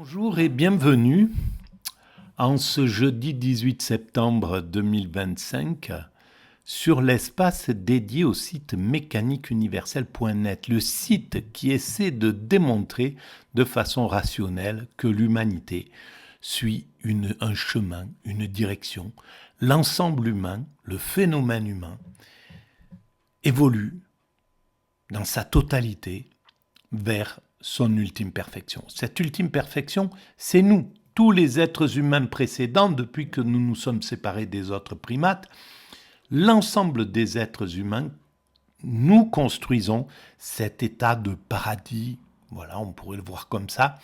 Bonjour et bienvenue en ce jeudi 18 septembre 2025 sur l'espace dédié au site mécaniqueuniverselle.net, le site qui essaie de démontrer de façon rationnelle que l'humanité suit un chemin, une direction. L'ensemble humain, le phénomène humain, évolue dans sa totalité vers son ultime perfection. Cette ultime perfection, c'est nous, tous les êtres humains précédents, depuis que nous nous sommes séparés des autres primates. L'ensemble des êtres humains, nous construisons cet état de paradis, voilà, on pourrait le voir comme ça,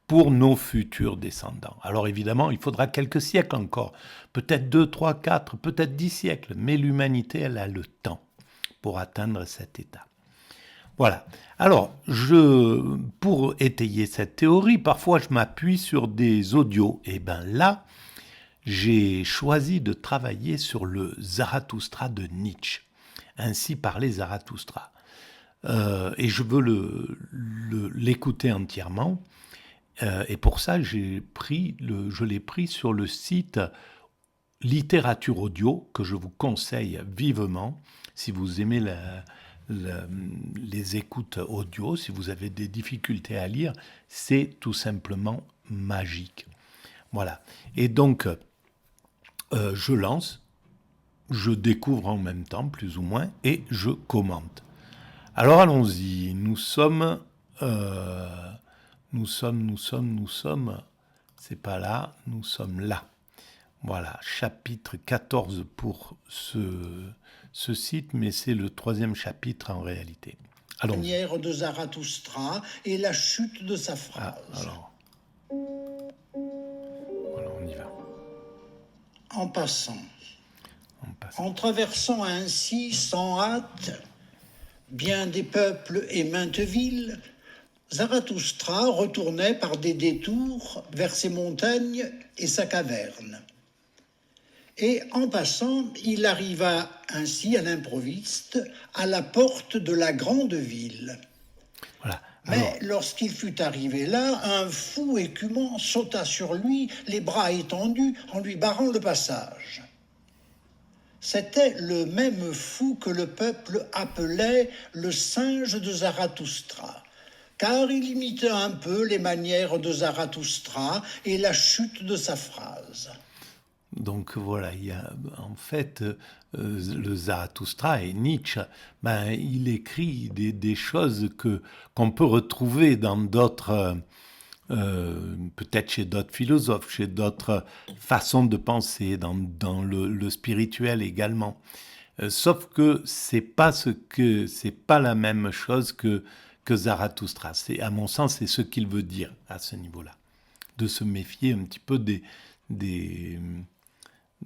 pour nos futurs descendants. Alors évidemment, il faudra quelques siècles encore, peut-être 2, 3, 4, peut-être 10 siècles, mais l'humanité, elle a le temps pour atteindre cet état. Voilà. Alors, pour étayer cette théorie, parfois je m'appuie sur des audios. Et bien là, j'ai choisi de travailler sur le Zarathustra de Nietzsche. Ainsi parlait Zarathustra. Et je veux l'écouter entièrement. Et pour ça, je l'ai pris sur le site Littérature Audio, que je vous conseille vivement, si vous aimez les écoutes audio, si vous avez des difficultés à lire, c'est tout simplement magique. Voilà. Et donc, je lance, je découvre en même temps, plus ou moins, et je commente. Alors allons-y, nous sommes, c'est pas là, nous sommes là. Voilà, chapitre 14 pour ce site, mais c'est le 3e chapitre en réalité. La manière de Zarathustra et la chute de sa phrase. Alors, voilà, on y va. En passant. En traversant ainsi sans hâte bien des peuples et maintes villes, Zarathustra retournait par des détours vers ses montagnes et sa caverne. Et en passant, il arriva ainsi à l'improviste à la porte de la grande ville. Voilà. Mais lorsqu'il fut arrivé là, un fou écumant sauta sur lui, les bras étendus, en lui barrant le passage. C'était le même fou que le peuple appelait le singe de Zarathustra, car il imitait un peu les manières de Zarathustra et la chute de sa phrase. Donc voilà, il y a en fait le Zarathustra et Nietzsche, il écrit des choses qu'on peut retrouver dans d'autres, peut-être chez d'autres philosophes, chez d'autres façons de penser, dans le spirituel également. Sauf que c'est pas la même chose que Zarathustra. À mon sens, c'est ce qu'il veut dire à ce niveau-là, de se méfier un petit peu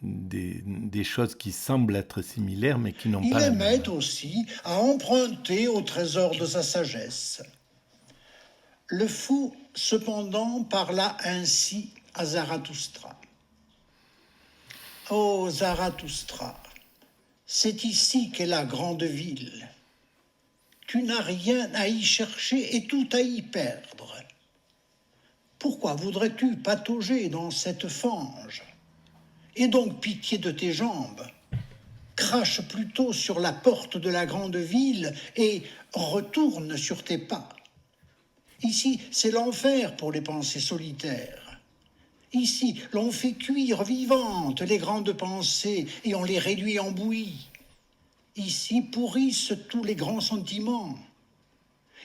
des choses qui semblent être similaires, mais qui n'ont pas la même. Il aimait aussi à emprunter au trésor de sa sagesse. Le fou, cependant, parla ainsi à Zarathustra. « Ô Zarathustra, c'est ici qu'est la grande ville. Tu n'as rien à y chercher et tout à y perdre. Pourquoi voudrais-tu patauger dans cette fange ? Aie donc pitié de tes jambes. Crache plutôt sur la porte de la grande ville et retourne sur tes pas. Ici, c'est l'enfer pour les pensées solitaires. Ici, l'on fait cuire vivantes les grandes pensées et on les réduit en bouillie. Ici pourrissent tous les grands sentiments.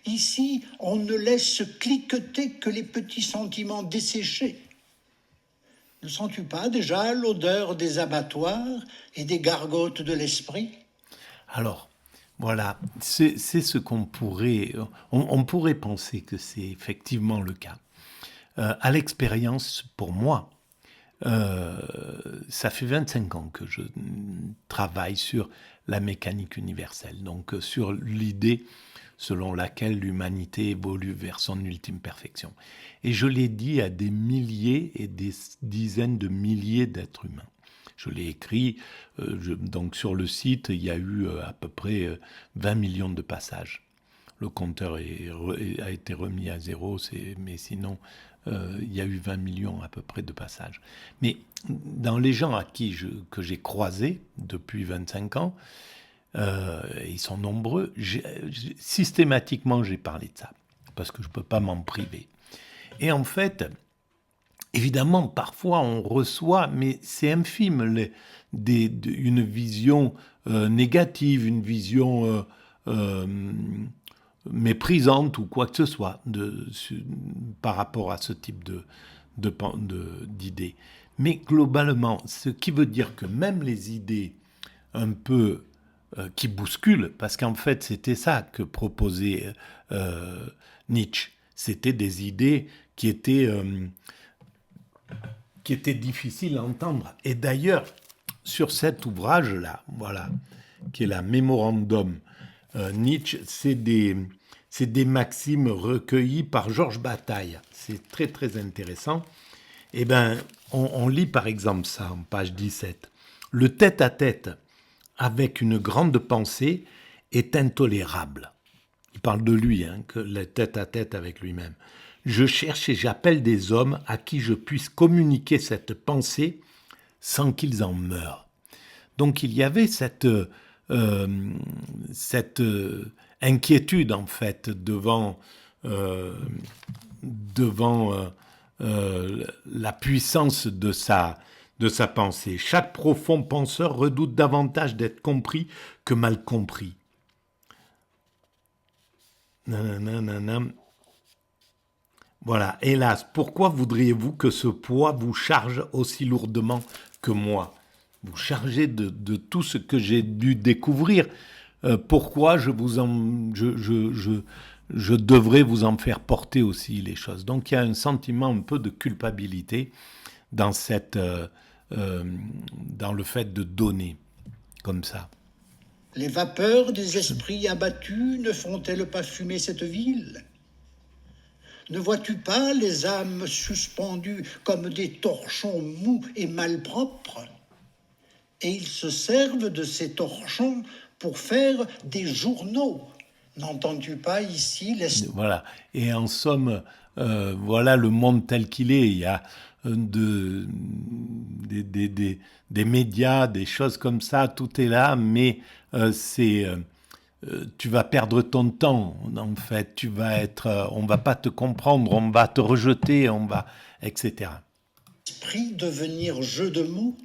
Ici, on ne laisse cliqueter que les petits sentiments desséchés. Ne sens-tu pas déjà l'odeur des abattoirs et des gargotes de l'esprit ? Alors, voilà, c'est ce qu'on pourrait... On pourrait penser que c'est effectivement le cas. À l'expérience, pour moi, ça fait 25 ans que je travaille sur la mécanique universelle, donc sur l'idée selon laquelle l'humanité évolue vers son ultime perfection. Et je l'ai dit à des milliers et des dizaines de milliers d'êtres humains. Je l'ai écrit, donc sur le site, il y a eu à peu près 20 millions de passages. Le compteur a été remis à zéro, mais sinon, il y a eu 20 millions à peu près de passages. Mais dans les gens que j'ai croisés depuis 25 ans, ils sont nombreux, systématiquement j'ai parlé de ça, parce que je ne peux pas m'en priver. Et en fait, évidemment, parfois on reçoit, mais c'est infime, une vision négative, une vision méprisante ou quoi que ce soit par rapport à ce type d'idées. Mais globalement, ce qui veut dire que même les idées un peu qui bousculent, parce qu'en fait c'était ça que proposait Nietzsche, c'était des idées qui étaient difficiles à entendre. Et d'ailleurs, sur cet ouvrage-là, voilà, qui est la Mémorandum Nietzsche, c'est des maximes recueillies par Georges Bataille. C'est très très intéressant. Eh bien, on lit par exemple ça en page 17. Le tête-à-tête avec une grande pensée est intolérable. Il parle de lui, que le tête-à-tête avec lui-même. Je cherche et j'appelle des hommes à qui je puisse communiquer cette pensée sans qu'ils en meurent. Donc il y avait cette inquiétude en fait devant la puissance de sa pensée. Chaque profond penseur redoute davantage d'être compris que mal compris. Nanana. Voilà, hélas, pourquoi voudriez-vous que ce poids vous charge aussi lourdement que moi ? Vous chargez de tout ce que j'ai dû découvrir. Pourquoi je devrais vous en faire porter aussi les choses ? Donc il y a un sentiment un peu de culpabilité dans le fait de donner comme ça. Les vapeurs des esprits abattus ne font-elles pas fumer cette ville ? Ne vois-tu pas les âmes suspendues comme des torchons mous et malpropres ? Et ils se servent de ces torchons pour faire des journaux. N'entends-tu pas ici Voilà. Et en somme, voilà le monde tel qu'il est. Il y a des médias, des choses comme ça, tout est là, mais tu vas perdre ton temps, en fait. On va pas te comprendre, on va te rejeter, etc. L'esprit devenir jeu de mots,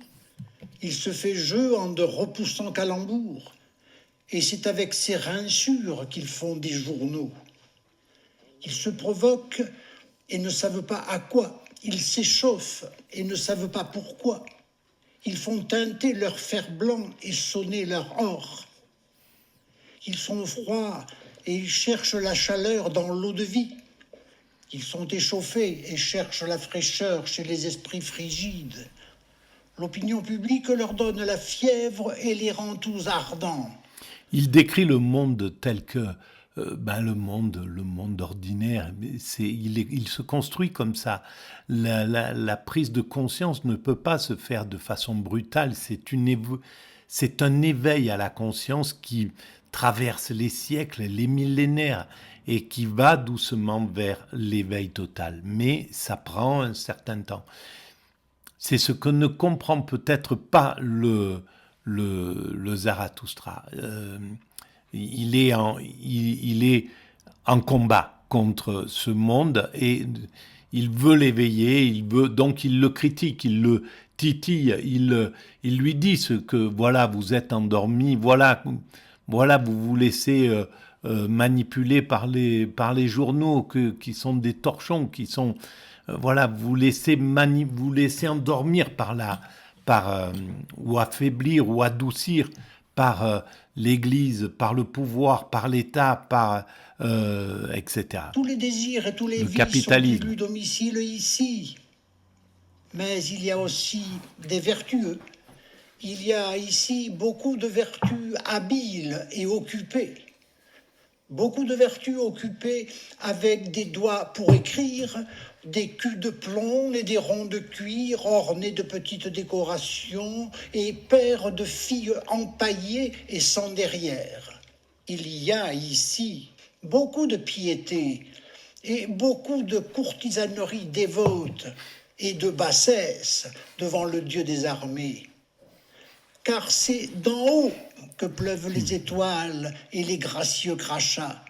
il se fait jeu en de repoussants calembours, et c'est avec ces rinsures qu'ils font des journaux. Ils se provoquent et ne savent pas à quoi. Ils s'échauffent et ne savent pas pourquoi. Ils font teinter leur fer blanc et sonner leur or. Ils sont froids et ils cherchent la chaleur dans l'eau de vie. Ils sont échauffés et cherchent la fraîcheur chez les esprits frigides. L'opinion publique leur donne la fièvre et les rend tous ardents. Il décrit le monde tel que le monde ordinaire. Il se construit comme ça. La prise de conscience ne peut pas se faire de façon brutale. C'est un éveil à la conscience qui traverse les siècles, les millénaires, et qui va doucement vers l'éveil total. Mais ça prend un certain temps. C'est ce que ne comprend peut-être pas le Zarathustra. Il est en combat contre ce monde et il veut l'éveiller, donc il le critique, il le titille, il lui dit ce que voilà, vous êtes endormi, voilà, vous vous laissez manipuler par les journaux qui sont des torchons, qui sont vous laissez endormir ou affaiblir ou adoucir par l'Église, par le pouvoir, par l'État, etc. Tous les désirs et tous les vices sont élus domicile ici. Mais il y a aussi des vertueux. Il y a ici beaucoup de vertus habiles et occupées. Beaucoup de vertus occupées avec des doigts pour écrire, des culs de plomb et des ronds de cuir ornés de petites décorations et paires de filles empaillées et sans derrière. Il y a ici beaucoup de piété et beaucoup de courtisanerie dévote et de bassesse devant le Dieu des armées. Car c'est d'en haut que pleuvent les étoiles et les gracieux crachats.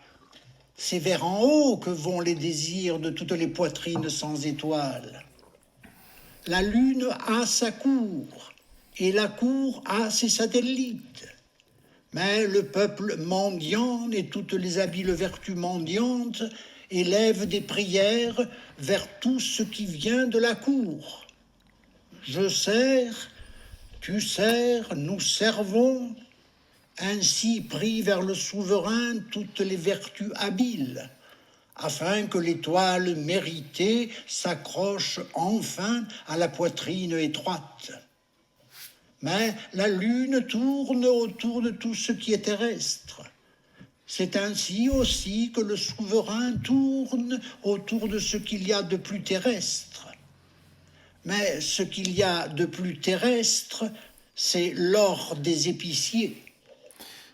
C'est vers en haut que vont les désirs de toutes les poitrines sans étoiles. La lune a sa cour, et la cour a ses satellites. Mais le peuple mendiant et toutes les habiles vertus mendiantes élèvent des prières vers tout ce qui vient de la cour. Je sers, tu sers, nous servons, ainsi prient vers le souverain toutes les vertus habiles, afin que l'étoile méritée s'accroche enfin à la poitrine étroite. Mais la lune tourne autour de tout ce qui est terrestre. C'est ainsi aussi que le souverain tourne autour de ce qu'il y a de plus terrestre. Mais ce qu'il y a de plus terrestre, c'est l'or des épiciers.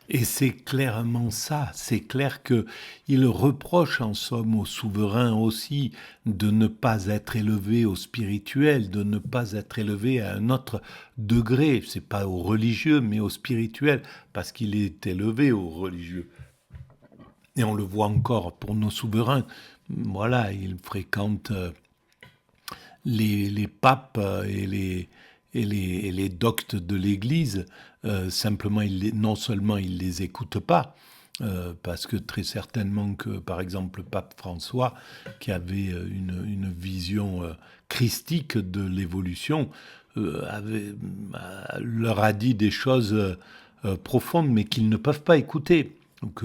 Et c'est clairement ça, c'est clair qu'il reproche en somme au souverain aussi de ne pas être élevé au spirituel, de ne pas être élevé à un autre degré, c'est pas au religieux mais au spirituel, parce qu'il est élevé au religieux. Et on le voit encore pour nos souverains, voilà, ils fréquentent les papes et les doctes de l'Église, simplement, non seulement ils les écoutent pas, parce que très certainement que, par exemple, le pape François, qui avait une vision christique de l'évolution, leur a dit des choses profondes, mais qu'ils ne peuvent pas écouter. Donc,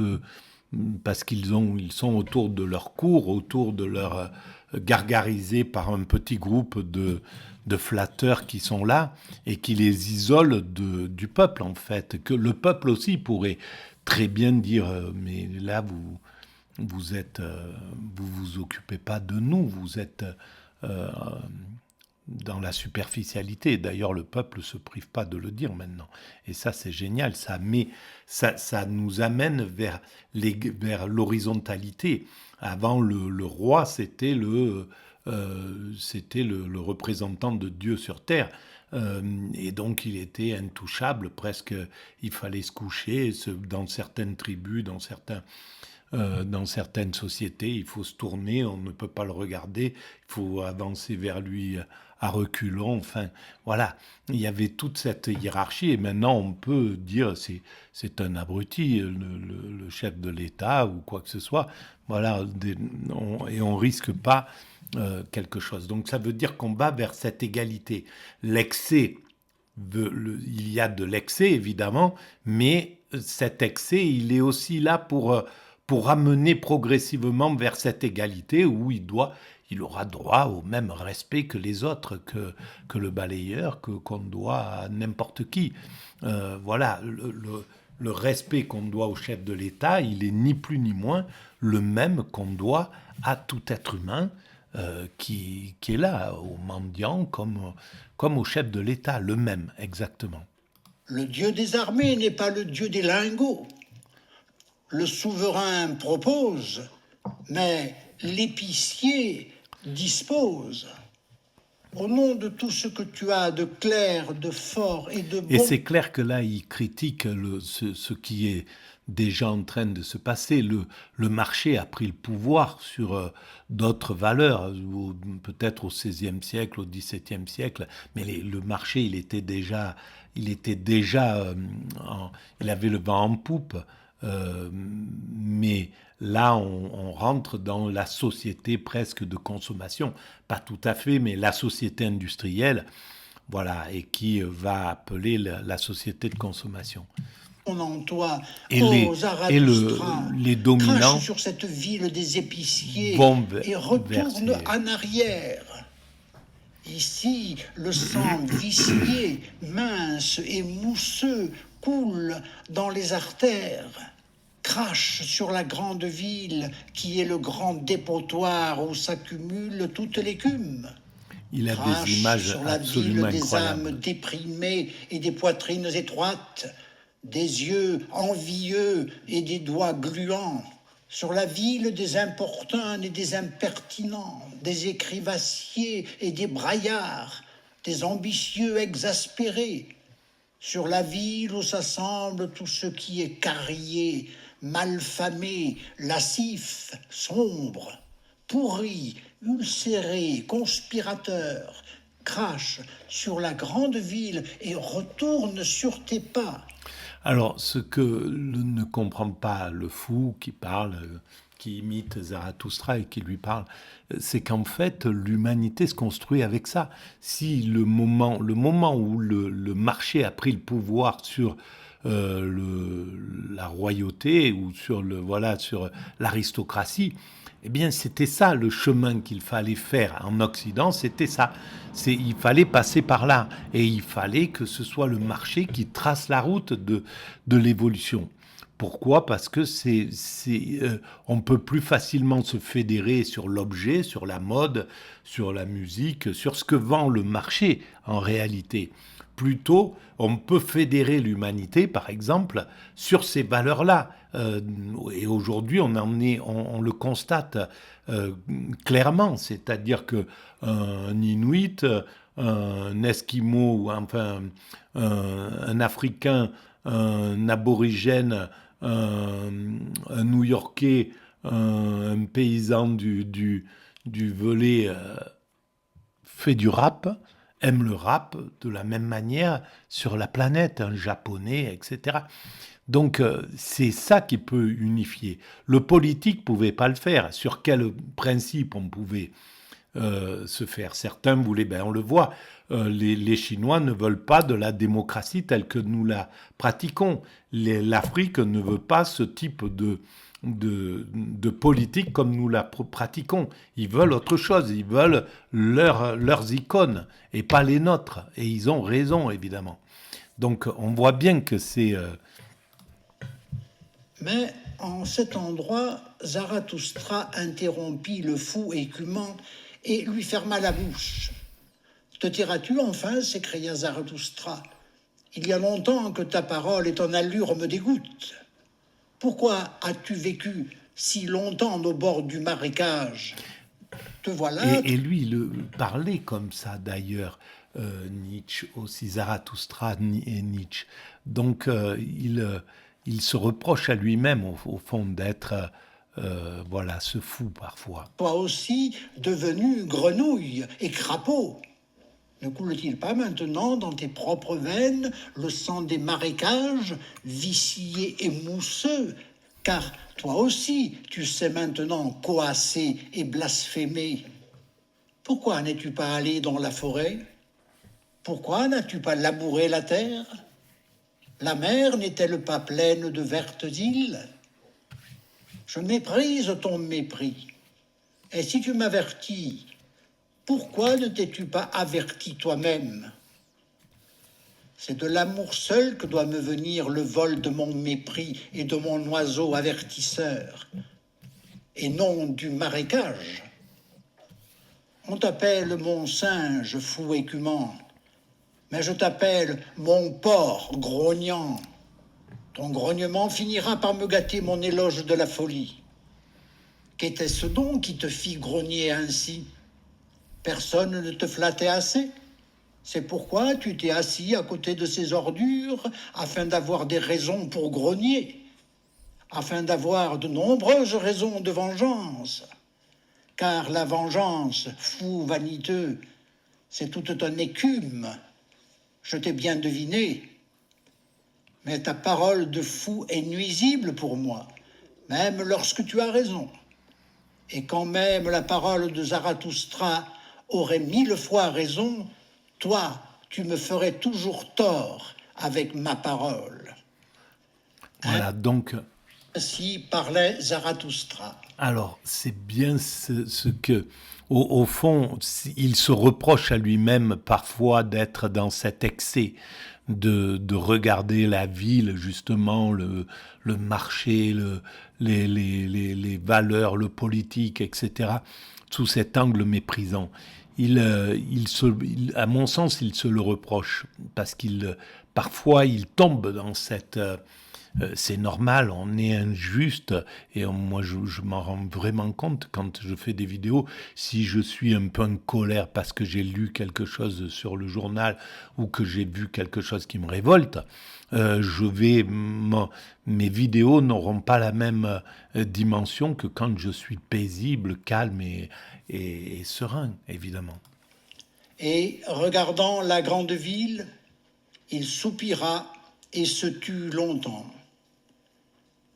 parce qu'ils sont autour de leur cour, autour de leur gargarisés par un petit groupe de flatteurs qui sont là et qui les isolent du peuple, en fait. Que le peuple aussi pourrait très bien dire mais là, vous occupez pas de nous, vous êtes dans la superficialité. D'ailleurs, le peuple se prive pas de le dire maintenant. Et ça, c'est génial. Ça nous amène vers l'horizontalité. Avant, le roi, c'était le représentant de Dieu sur terre. Et donc, il était intouchable, presque. Il fallait se coucher. Dans certaines tribus, dans certaines sociétés, il faut se tourner, on ne peut pas le regarder, il faut avancer vers lui à reculons. Enfin, voilà, il y avait toute cette hiérarchie. Et maintenant, on peut dire c'est un abruti, le chef de l'État ou quoi que ce soit. Voilà, et on risque pas quelque chose. Donc, ça veut dire qu'on va vers cette égalité. L'excès, il y a de l'excès, évidemment, mais cet excès, il est aussi là pour amener progressivement vers cette égalité où il aura droit au même respect que les autres, que le balayeur, qu'on doit à n'importe qui. Voilà, le respect qu'on doit au chef de l'État, il est ni plus ni moins le même qu'on doit à tout être humain qui est là, au mendiant comme au chef de l'État, le même, exactement. Le Dieu des armées n'est pas le Dieu des lingots. Le souverain propose, mais l'épicier dispose. Au nom de tout ce que tu as de clair, de fort et de bon... Et c'est clair que là, il critique ce qui est déjà en train de se passer. Le marché a pris le pouvoir sur d'autres valeurs, ou peut-être au XVIe siècle, au XVIIe siècle, mais le marché, il avait le vent en poupe. Mais là, on rentre dans la société presque de consommation. Pas tout à fait, mais la société industrielle, voilà, et qui va appeler la société de consommation. On emploie et les dominants crache sur cette ville des épiciers et retourne en arrière. Ici, le sang vicié, mince et mousseux coule dans les artères, crache sur la grande ville qui est le grand dépotoir où s'accumule toute l'écume. Il a des images sur la absolument ville incroyables. Des âmes déprimées et des poitrines étroites, des yeux envieux et des doigts gluants, sur la ville des importuns et des impertinents, des écrivassiers et des braillards, des ambitieux exaspérés, sur la ville où s'assemble tout ce qui est carrié, malfamé, lascif, sombre, pourri, ulcéré, conspirateur, crache sur la grande ville et retourne sur tes pas. Alors, ce que ne comprend pas le fou qui parle, qui imite Zarathustra et qui lui parle, c'est qu'en fait, l'humanité se construit avec ça. Si le moment où le marché a pris le pouvoir sur la royauté ou sur sur l'aristocratie, eh bien, c'était ça le chemin qu'il fallait faire en Occident, c'était ça. Il fallait passer par là et il fallait que ce soit le marché qui trace la route de l'évolution. Pourquoi ? Parce que on peut plus facilement se fédérer sur l'objet, sur la mode, sur la musique, sur ce que vend le marché en réalité. Plutôt, on peut fédérer l'humanité, par exemple, sur ces valeurs-là. Et aujourd'hui, on le constate clairement, c'est-à-dire que un Inuit, un Esquimau, enfin un Africain, un Aborigène, un New-Yorkais, un paysan du Velay fait du rap, aime le rap de la même manière sur la planète, un Japonais, etc. Donc c'est ça qui peut unifier. Le politique ne pouvait pas le faire. Sur quel principe on pouvait se faire ? Certains voulaient, on le voit, les Chinois ne veulent pas de la démocratie telle que nous la pratiquons. L'Afrique ne veut pas ce type de politique comme nous la pratiquons. Ils veulent autre chose, ils veulent leurs icônes et pas les nôtres. Et ils ont raison, évidemment. Donc on voit bien que c'est... Mais en cet endroit, Zarathustra interrompit le fou écumant et lui ferma la bouche. « Te tairas-tu enfin » s'écria Zarathustra. « Il y a longtemps que ta parole et ton allure me dégoûtent. Pourquoi as-tu vécu si longtemps au bord du marécage ? Te voilà... » Et lui, il parlait comme ça d'ailleurs, Nietzsche aussi, Zarathustra et Nietzsche. Donc il se reproche à lui-même au fond d'être ce fou parfois. Toi aussi devenu grenouille et crapaud. Ne coule-t-il pas maintenant dans tes propres veines le sang des marécages, viciés et mousseux ? Car toi aussi, tu sais maintenant coasser et blasphémer. Pourquoi n'es-tu pas allé dans la forêt ? Pourquoi n'as-tu pas labouré la terre ? La mer n'est-elle pas pleine de vertes îles ? Je méprise ton mépris. Et si tu m'avertis, pourquoi ne t'es-tu pas averti toi-même ? C'est de l'amour seul que doit me venir le vol de mon mépris et de mon oiseau avertisseur, et non du marécage. On t'appelle mon singe fou écumant, mais je t'appelle mon porc grognant. Ton grognement finira par me gâter mon éloge de la folie. Qu'était-ce donc qui te fit grogner ainsi ? Personne ne te flattait assez ? C'est pourquoi tu t'es assis à côté de ces ordures afin d'avoir des raisons pour grogner, afin d'avoir de nombreuses raisons de vengeance. Car la vengeance, fou vaniteux, c'est toute ton écume. Je t'ai bien deviné. Mais ta parole de fou est nuisible pour moi, même lorsque tu as raison. Et quand même la parole de Zarathustra aurait 1000 fois raison, toi, tu me ferais toujours tort avec ma parole. Voilà, donc... Ainsi parlait Zarathustra. Alors, c'est bien ce que... Au fond, il se reproche à lui-même parfois d'être dans cet excès, de regarder la ville, justement, le marché, les valeurs, le politique, etc., sous cet angle méprisant. À mon sens, il se le reproche, parce parfois, il tombe dans c'est normal, on est injuste, et moi je m'en rends vraiment compte quand je fais des vidéos. Si je suis un peu en colère parce que j'ai lu quelque chose sur le journal ou que j'ai vu quelque chose qui me révolte, mes vidéos n'auront pas la même dimension que quand je suis paisible, calme et serein, évidemment. Et regardant la grande ville, il soupira et se tut longtemps.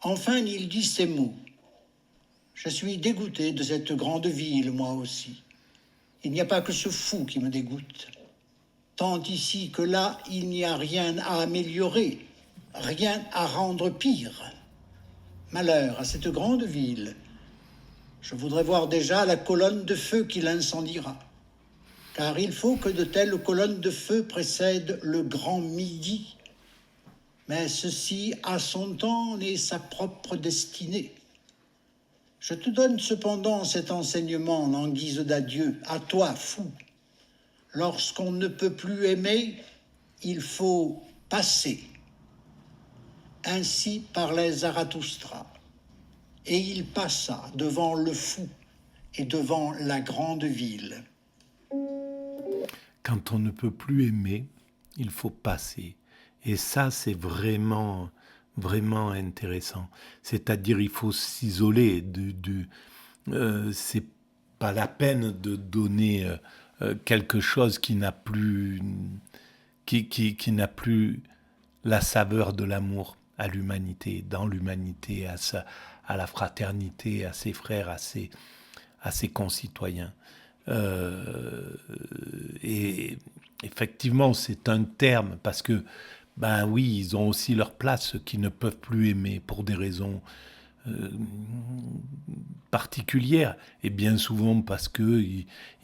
Enfin, il dit ces mots. Je suis dégoûté de cette grande ville, moi aussi. Il n'y a pas que ce fou qui me dégoûte. Tant ici que là, il n'y a rien à améliorer, rien à rendre pire. Malheur à cette grande ville. Je voudrais voir déjà la colonne de feu qui l'incendiera. Car il faut que de telles colonnes de feu précèdent le grand midi. Mais ceci a son temps et sa propre destinée. Je te donne cependant cet enseignement en guise d'adieu, à toi, fou. Lorsqu'on ne peut plus aimer, il faut passer. Ainsi parlait Zarathustra. Et il passa devant le fou et devant la grande ville. Quand on ne peut plus aimer, il faut passer. Et ça, c'est vraiment, vraiment intéressant. C'est-à-dire, il faut s'isoler. C'est pas la peine de donner quelque chose qui n'a plus, qui n'a plus la saveur de l'amour à l'humanité, dans l'humanité, à la fraternité, à ses frères, à ses concitoyens. Et effectivement, c'est un terme parce que, ben oui, ils ont aussi leur place, ceux qui ne peuvent plus aimer pour des raisons particulières, et bien souvent parce que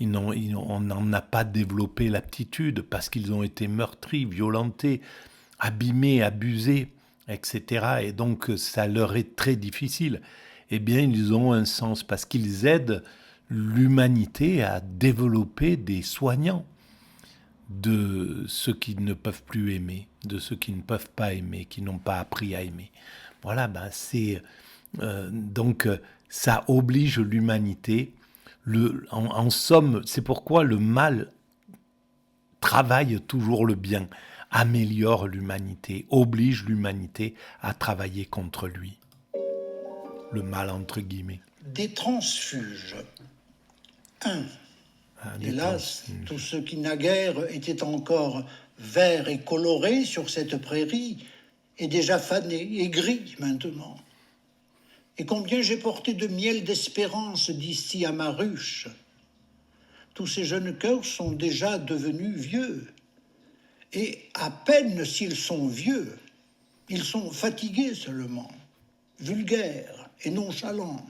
on n'en a pas développé l'aptitude, parce qu'ils ont été meurtris, violentés, abîmés, abusés, etc. Et donc ça leur est très difficile. Eh bien, ils ont un sens parce qu'ils aident l'humanité à développer des soignants de ceux qui ne peuvent plus aimer, de ceux qui ne peuvent pas aimer, qui n'ont pas appris à aimer. Voilà, ben c'est donc ça oblige l'humanité. En somme, c'est pourquoi le mal travaille toujours le bien, améliore l'humanité, oblige l'humanité à travailler contre lui. Le mal entre guillemets. Des transfuges. 1. Hélas, tous ceux qui naguère étaient encore verts et colorés sur cette prairie est déjà fané et gris maintenant. Et combien j'ai porté de miel d'espérance d'ici à ma ruche. Tous ces jeunes cœurs sont déjà devenus vieux. Et à peine s'ils sont vieux, ils sont fatigués seulement, vulgaires et nonchalants.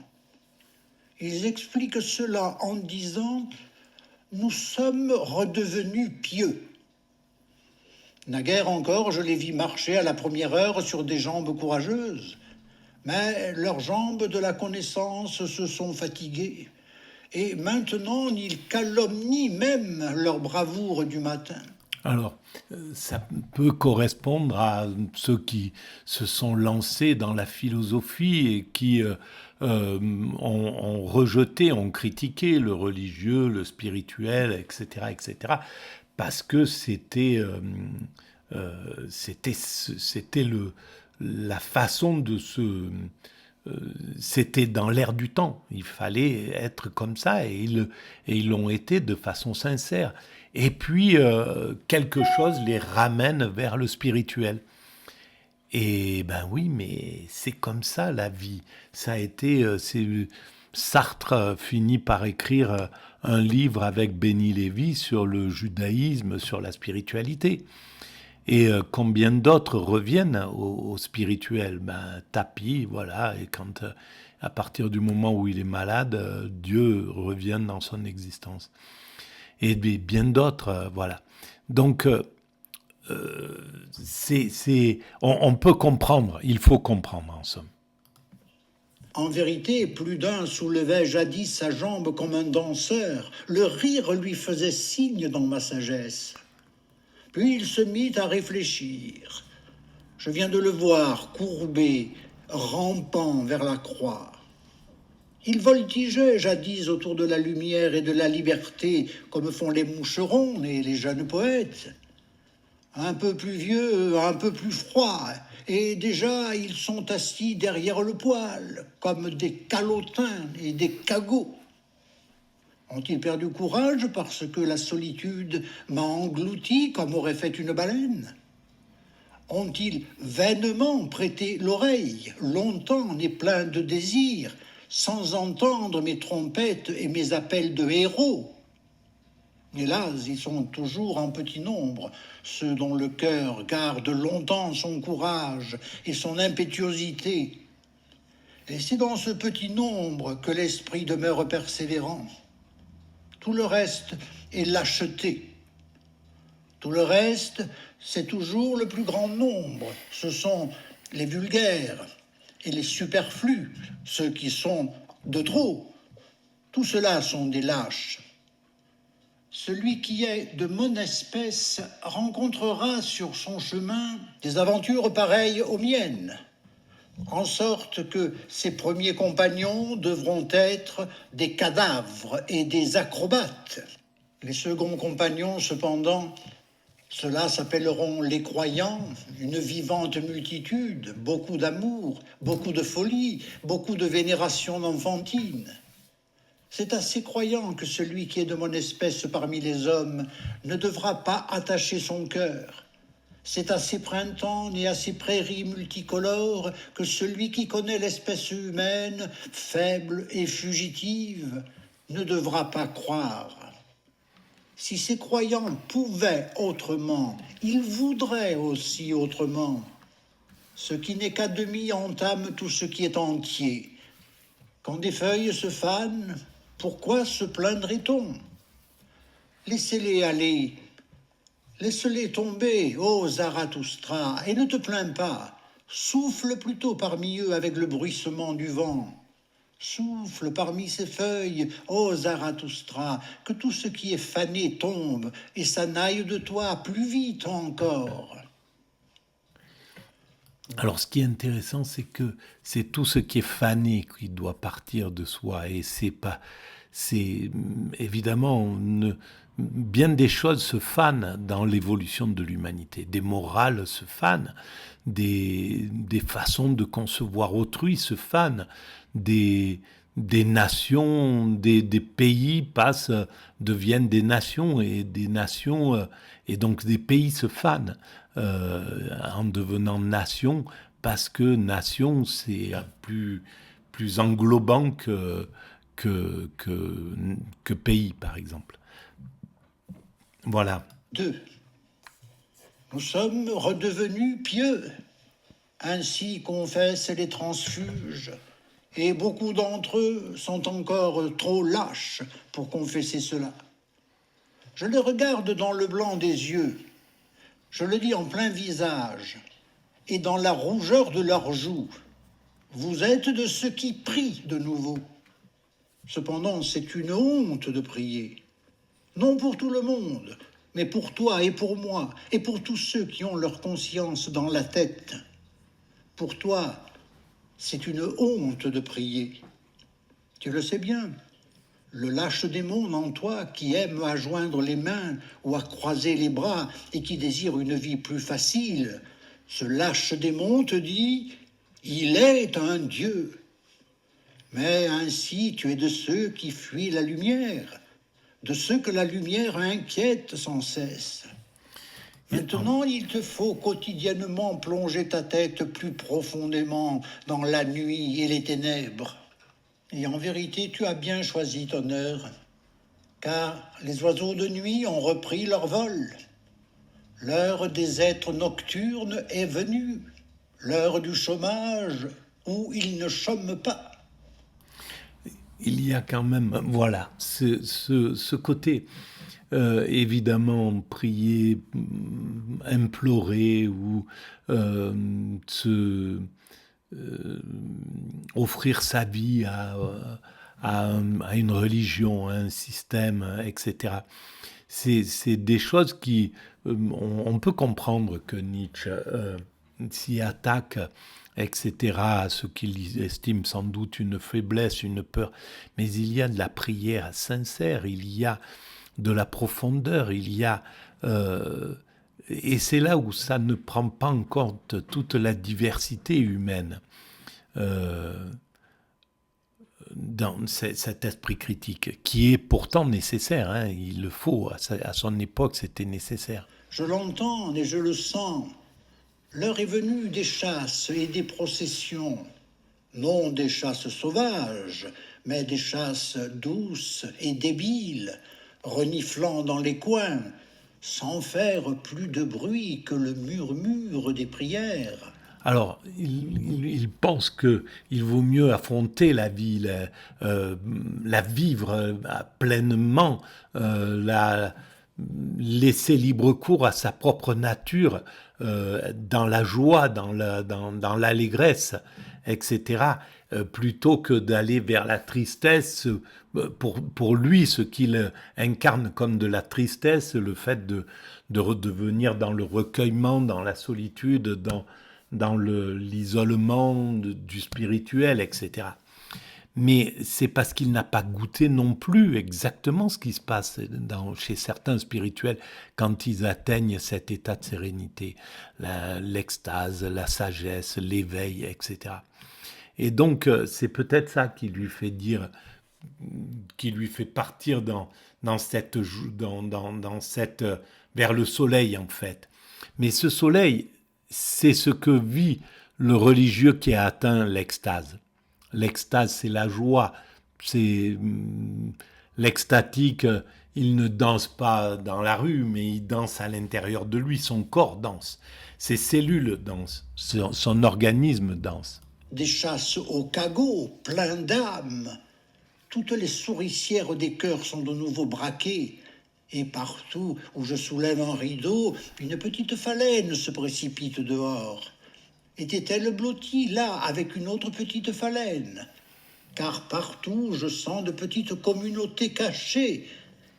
Ils expliquent cela en disant « Nous sommes redevenus pieux ». Naguère encore, je les vis marcher à la première heure sur des jambes courageuses. Mais leurs jambes de la connaissance se sont fatiguées. Et maintenant, ils calomnient même leur bravoure du matin. Alors, ça peut correspondre à ceux qui se sont lancés dans la philosophie et qui ont rejeté, ont critiqué le religieux, le spirituel, etc., etc., parce que c'était la façon de se... c'était dans l'air du temps. Il fallait être comme ça et ils l'ont été de façon sincère. Et puis, quelque chose les ramène vers le spirituel. Et ben oui, mais c'est comme ça la vie. Ça a été... Sartre finit par écrire un livre avec Béni Lévy sur le judaïsme, sur la spiritualité. Et combien d'autres reviennent au spirituel? Tapi, voilà, et quand, à partir du moment où il est malade, Dieu revient dans son existence. Et bien d'autres, voilà. Donc, on peut comprendre, il faut comprendre en somme. En vérité, plus d'un soulevait jadis sa jambe comme un danseur. Le rire lui faisait signe dans ma sagesse. Puis il se mit à réfléchir. Je viens de le voir courbé, rampant vers la croix. Il voltigeait jadis autour de la lumière et de la liberté, comme font les moucherons et les jeunes poètes. Un peu plus vieux, un peu plus froid, et déjà ils sont assis derrière le poêle, comme des calotins et des cagots. Ont-ils perdu courage parce que la solitude m'a englouti comme aurait fait une baleine? Ont-ils vainement prêté l'oreille, longtemps et plein de désir, sans entendre mes trompettes et mes appels de héros? Hélas, ils sont toujours en petit nombre, ceux dont le cœur garde longtemps son courage et son impétuosité. Et c'est dans ce petit nombre que l'esprit demeure persévérant. Tout le reste est lâcheté. Tout le reste, c'est toujours le plus grand nombre. Ce sont les vulgaires et les superflus, ceux qui sont de trop. Tout cela sont des lâches. Celui qui est de mon espèce rencontrera sur son chemin des aventures pareilles aux miennes, en sorte que ses premiers compagnons devront être des cadavres et des acrobates. Les seconds compagnons, cependant, ceux-là s'appelleront les croyants, une vivante multitude, beaucoup d'amour, beaucoup de folie, beaucoup de vénération enfantine. C'est à ces croyants que celui qui est de mon espèce parmi les hommes ne devra pas attacher son cœur. C'est à ces printemps et à ces prairies multicolores que celui qui connaît l'espèce humaine, faible et fugitive, ne devra pas croire. Si ces croyants pouvaient autrement, ils voudraient aussi autrement. Ce qui n'est qu'à demi entame tout ce qui est entier. Quand des feuilles se fanent, pourquoi se plaindrait-on? Laissez-les aller, laisse-les tomber, ô Zarathustra, et ne te plains pas. Souffle plutôt parmi eux avec le bruissement du vent. Souffle parmi ces feuilles, ô Zarathustra, que tout ce qui est fané tombe et s'en aille de toi plus vite encore. Alors, ce qui est intéressant, c'est que c'est tout ce qui est fané qui doit partir de soi, et c'est évidemment bien des choses se fanent dans l'évolution de l'humanité. Des morales se fanent, des façons de concevoir autrui se fanent, des nations, des pays deviennent des nations, et des nations, et donc des pays se fanent en devenant nation, parce que nation, c'est plus englobant que pays, par exemple. Voilà. 2. Nous sommes redevenus pieux. Ainsi confessent les transfuges, et beaucoup d'entre eux sont encore trop lâches pour confesser cela. Je les regarde dans le blanc des yeux, je le dis en plein visage, et dans la rougeur de leurs joues. Vous êtes de ceux qui prient de nouveau. Cependant, c'est une honte de prier. Non pour tout le monde, mais pour toi et pour moi, et pour tous ceux qui ont leur conscience dans la tête. Pour toi, c'est une honte de prier. Tu le sais bien, le lâche démon en toi qui aime à joindre les mains ou à croiser les bras et qui désire une vie plus facile, ce lâche démon te dit « Il est un Dieu ». Mais ainsi tu es de ceux qui fuient la lumière, de ceux que la lumière inquiète sans cesse. Maintenant, il te faut quotidiennement plonger ta tête plus profondément dans la nuit et les ténèbres. Et en vérité, tu as bien choisi ton heure, car les oiseaux de nuit ont repris leur vol. L'heure des êtres nocturnes est venue, l'heure du chômage où ils ne chôment pas. Il y a quand même, voilà, ce côté, évidemment, prier, implorer ou offrir sa vie à une religion, à un système, etc. C'est des choses qui, on peut comprendre que Nietzsche s'y attaque, etc., à ce qu'il estime sans doute une faiblesse, une peur. Mais il y a de la prière sincère, il y a de la profondeur, il y a... et c'est là où ça ne prend pas en compte toute la diversité humaine dans cet esprit critique, qui est pourtant nécessaire, hein, il le faut, à son époque c'était nécessaire. Je l'entends et je le sens. L'heure est venue des chasses et des processions, non des chasses sauvages, mais des chasses douces et débiles, reniflant dans les coins, sans faire plus de bruit que le murmure des prières. Alors, il pense qu'il vaut mieux affronter la vie, la vivre pleinement, laisser libre cours à sa propre nature, dans la joie, dans l'allégresse, etc., plutôt que d'aller vers la tristesse. Pour lui, ce qu'il incarne comme de la tristesse, le fait de redevenir dans le recueillement, dans la solitude, dans l'isolement du spirituel, etc. Mais c'est parce qu'il n'a pas goûté non plus exactement ce qui se passe chez certains spirituels quand ils atteignent cet état de sérénité, l'extase, la sagesse, l'éveil, etc. Et donc, c'est peut-être ça qui lui fait dire, qui lui fait partir dans cette, vers le soleil, en fait. Mais ce soleil, c'est ce que vit le religieux qui a atteint l'extase. L'extase, c'est la joie, c'est l'extatique. Il ne danse pas dans la rue, mais il danse à l'intérieur de lui. Son corps danse, ses cellules dansent, son organisme danse. Des chasses au cagot, plein d'âmes. Toutes les souricières des cœurs sont de nouveau braquées. Et partout où je soulève un rideau, une petite phalène se précipite dehors. Était-elle blottie là avec une autre petite phalène? Car partout je sens de petites communautés cachées.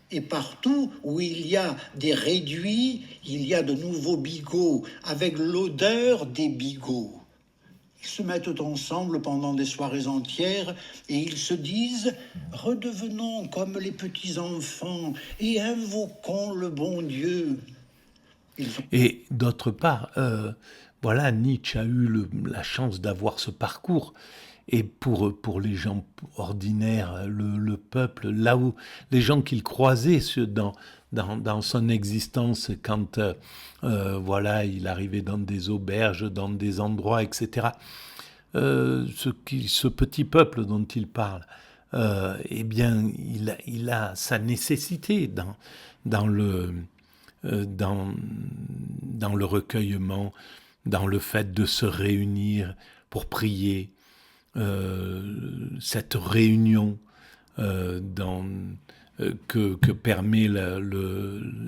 Et partout où il y a des réduits, il y a de nouveaux bigots avec l'odeur des bigots. Ils se mettent ensemble pendant des soirées entières et ils se disent « Redevenons comme les petits-enfants et invoquons le bon Dieu ». Et d'autre part, voilà, Nietzsche a eu la chance d'avoir ce parcours. Et pour les gens ordinaires, le peuple, là où les gens qu'il croisait dans son existence, quand voilà, il arrivait dans des auberges, dans des endroits, etc. Ce petit peuple dont il parle, eh bien, il a sa nécessité dans le recueillement, dans le fait de se réunir pour prier. Cette réunion que permet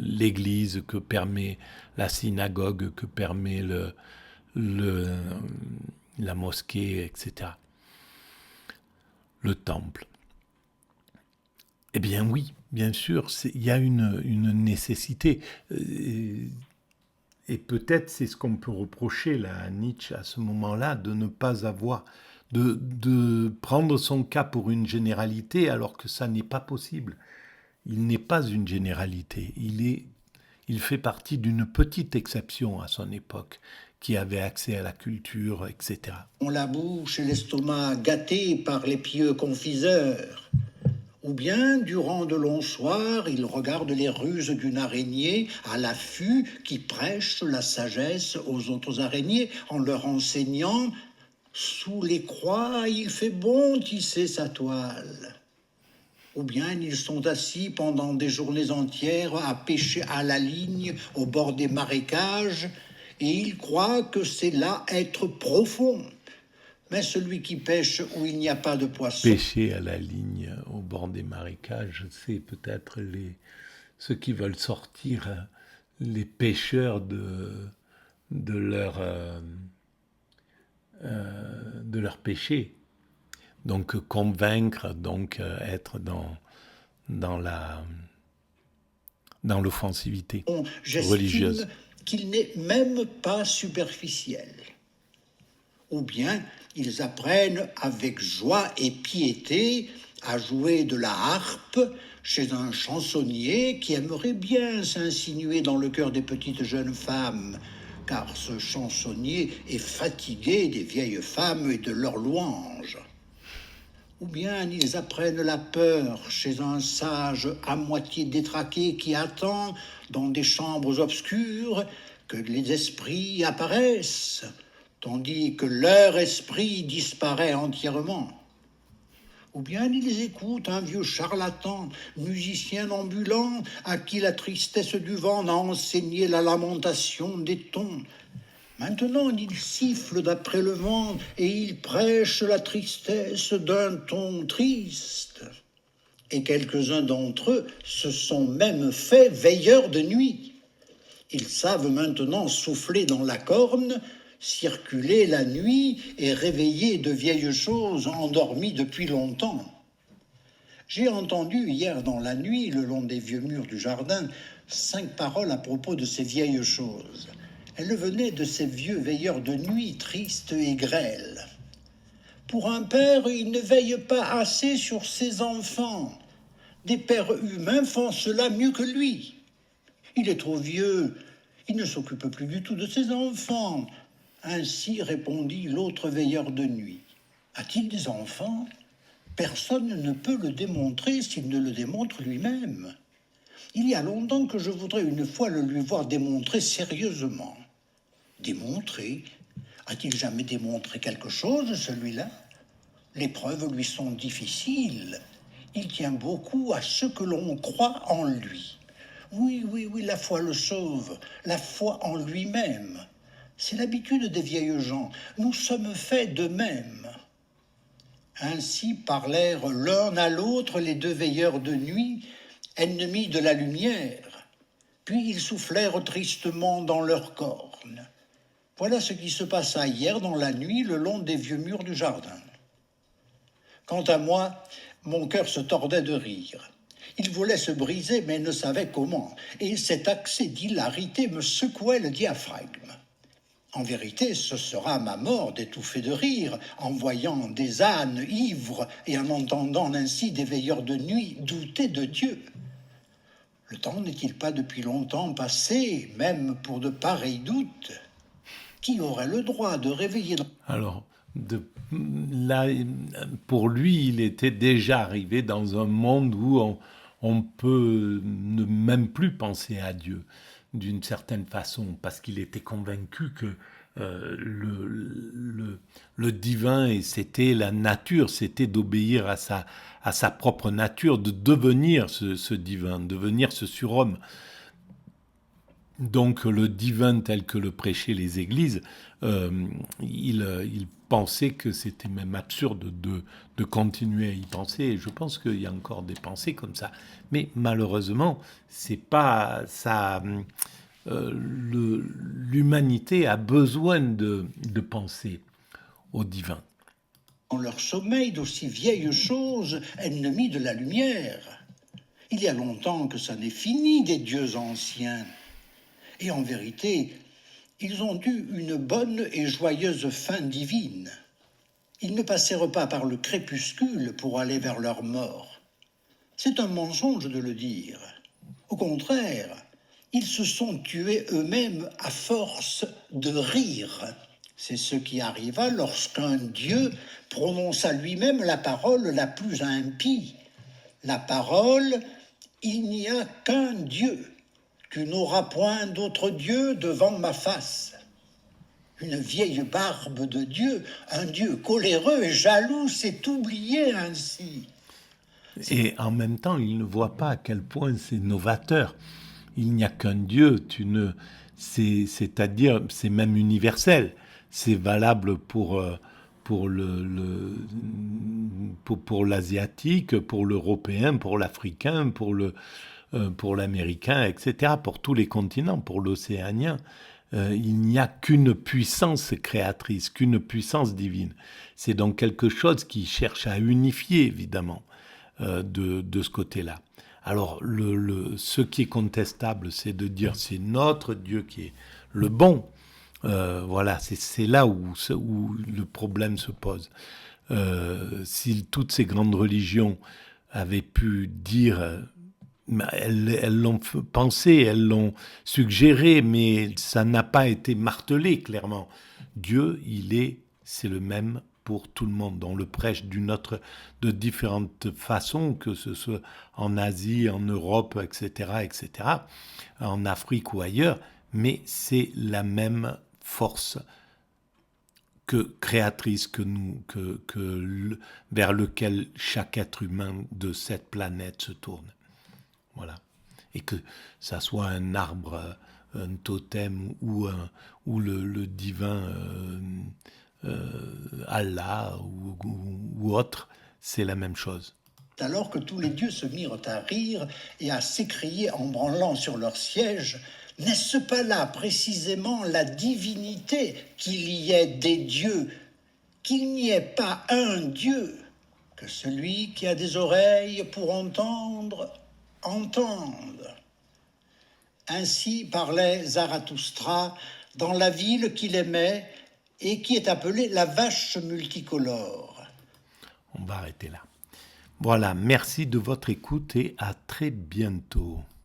l'Église, que permet la synagogue, que permet la mosquée, etc. Le temple. Eh bien oui, bien sûr, il y a une nécessité. Et peut-être c'est ce qu'on peut reprocher là, à Nietzsche à ce moment-là, de ne pas avoir... De prendre son cas pour une généralité alors que ça n'est pas possible. Il n'est pas une généralité. Il fait partie d'une petite exception à son époque, qui avait accès à la culture, etc. On la bouche et l'estomac gâtés par les pieux confiseurs. Ou bien, durant de longs soirs, il regarde les ruses d'une araignée à l'affût qui prêche la sagesse aux autres araignées en leur enseignant « Sous les croix, il fait bon tisser sa toile ». Ou bien ils sont assis pendant des journées entières à pêcher à la ligne au bord des marécages et ils croient que c'est là être profond. Mais celui qui pêche où il n'y a pas de poisson... Pêcher à la ligne au bord des marécages, c'est peut-être ceux qui veulent sortir les pêcheurs de leur péché. Donc convaincre, donc être dans l'offensivité religieuse. qu'il n'est même pas superficiel. Ou bien ils apprennent avec joie et piété à jouer de la harpe chez un chansonnier qui aimerait bien s'insinuer dans le cœur des petites jeunes femmes, car ce chansonnier est fatigué des vieilles femmes et de leurs louanges. Ou bien ils apprennent la peur chez un sage à moitié détraqué qui attend dans des chambres obscures que les esprits apparaissent, tandis que leur esprit disparaît entièrement. Ou bien ils écoutent un vieux charlatan, musicien ambulant, à qui la tristesse du vent a enseigné la lamentation des tons. Maintenant, il siffle d'après le vent et il prêche la tristesse d'un ton triste. Et quelques-uns d'entre eux se sont même faits veilleurs de nuit. Ils savent maintenant souffler dans la corne, circuler la nuit et réveiller de vieilles choses endormies depuis longtemps. J'ai entendu hier dans la nuit, le long des vieux murs du jardin, 5 paroles à propos de ces vieilles choses. Elles venaient de ces vieux veilleurs de nuit, tristes et grêles. Pour un père, il ne veille pas assez sur ses enfants. Des pères humains font cela mieux que lui. Il est trop vieux, il ne s'occupe plus du tout de ses enfants. Ainsi répondit l'autre veilleur de nuit. A-t-il des enfants ? Personne ne peut le démontrer s'il ne le démontre lui-même. Il y a longtemps que je voudrais une fois le lui voir démontrer sérieusement. Démontrer ? A-t-il jamais démontré quelque chose, celui-là ? Les preuves lui sont difficiles. Il tient beaucoup à ce que l'on croit en lui. Oui, la foi le sauve, la foi en lui-même. C'est l'habitude des vieilles gens. Nous sommes faits de même. Ainsi parlèrent l'un à l'autre les 2 veilleurs de nuit, ennemis de la lumière. Puis ils soufflèrent tristement dans leurs cornes. Voilà ce qui se passa hier dans la nuit le long des vieux murs du jardin. Quant à moi, mon cœur se tordait de rire. Il voulait se briser, mais ne savait comment, et cet accès d'hilarité me secouait le diaphragme. En vérité, ce sera ma mort d'étouffer de rire en voyant des ânes ivres et en entendant ainsi des veilleurs de nuit douter de Dieu. Le temps n'est-il pas depuis longtemps passé, même pour de pareils doutes ? Qui aurait le droit de réveiller... Alors, là, pour lui, il était déjà arrivé dans un monde où on peut ne même plus penser à Dieu d'une certaine façon, parce qu'il était convaincu que le divin, et c'était la nature, c'était d'obéir à sa propre nature, de devenir ce divin, devenir ce surhomme. Donc le divin tel que le prêchaient les églises, il pensait que c'était même absurde de continuer à y penser. Et je pense qu'il y a encore des pensées comme ça. Mais malheureusement, c'est pas ça. L'humanité a besoin de penser au divin. Dans leur sommeil d'aussi vieilles choses, ennemis de la lumière. Il y a longtemps que ça n'est fini des dieux anciens. Et en vérité, ils ont eu une bonne et joyeuse fin divine. Ils ne passèrent pas par le crépuscule pour aller vers leur mort. C'est un mensonge de le dire. Au contraire, ils se sont tués eux-mêmes à force de rire. C'est ce qui arriva lorsqu'un Dieu prononça lui-même la parole la plus impie. La parole « Il n'y a qu'un Dieu. Tu n'auras point d'autre Dieu devant ma face. » Une vieille barbe de Dieu, un Dieu coléreux et jaloux s'est oublié ainsi. Et en même temps, il ne voit pas à quel point c'est novateur. Il n'y a qu'un Dieu, c'est-à-dire c'est même universel. C'est valable pour l'asiatique, pour l'européen, pour l'africain, pour l'américain, etc., pour tous les continents, pour l'océanien. Il n'y a qu'une puissance créatrice, qu'une puissance divine. C'est donc quelque chose qui cherche à unifier, évidemment, de ce côté-là. Alors, ce qui est contestable, c'est de dire c'est notre Dieu qui est le bon. Voilà, c'est là où le problème se pose. Si toutes ces grandes religions avaient pu dire, elles l'ont pensé, elles l'ont suggéré, mais ça n'a pas été martelé clairement. Dieu, c'est le même pour tout le monde. On le prêche de différentes façons, que ce soit en Asie, en Europe, etc., en Afrique ou ailleurs, mais c'est la même force créatrice vers lequel chaque être humain de cette planète se tourne. Voilà. Et que ça soit un arbre, un totem ou le divin Allah ou autre, c'est la même chose. Alors que tous les dieux se mirent à rire et à s'écrier en branlant sur leur siège, n'est-ce pas là précisément la divinité qu'il y ait des dieux, qu'il n'y ait pas un Dieu, que celui qui a des oreilles pour entendre, entende. Ainsi parlait Zarathustra dans la ville qu'il aimait et qui est appelée la vache multicolore. On va arrêter là. Voilà, merci de votre écoute et à très bientôt.